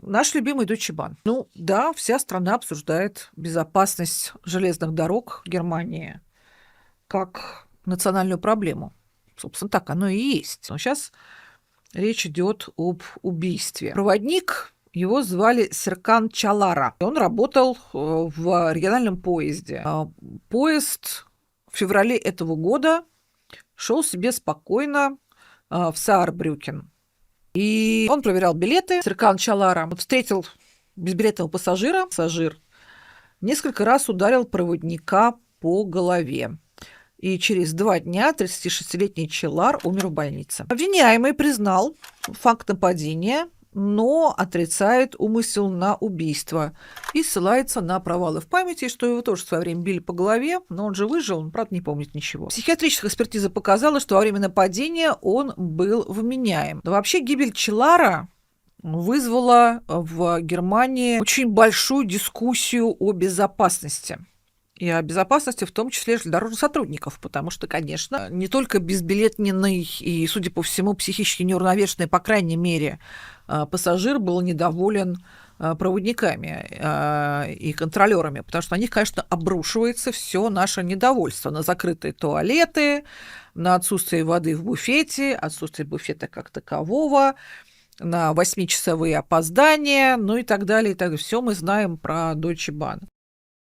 Наш любимый Deutsche Bahn. Ну да, вся страна обсуждает безопасность железных дорог Германии как национальную проблему. Собственно, так оно и есть. Но сейчас речь идет об убийстве. Проводник, его звали Серкан Чалара. Он работал в региональном поезде. Поезд в феврале этого года шел себе спокойно в Саарбрюкен. И он проверял билеты. Серкан Чалара встретил безбилетного пассажира. Пассажир несколько раз ударил проводника по голове. И через 2 дня 36-летний Чалар умер в больнице. Обвиняемый признал факт нападения, но отрицает умысел на убийство и ссылается на провалы в памяти, что его тоже в свое время били по голове, но он же выжил, он, правда, не помнит ничего. Психиатрическая экспертиза показала, что во время нападения он был вменяем. Но вообще гибель Чалара вызвала в Германии очень большую дискуссию о безопасности. И о безопасности, в том числе железнодорожных сотрудников, потому что, конечно, не только безбилетный и, судя по всему, психически неуравновешенный, по крайней мере, пассажир был недоволен проводниками и контролерами, потому что на них, конечно, обрушивается все наше недовольство на закрытые туалеты, на отсутствие воды в буфете, отсутствие буфета как такового, на 8-часовые опоздания, ну и так далее, и так далее. Все мы знаем про Deutsche Bahn.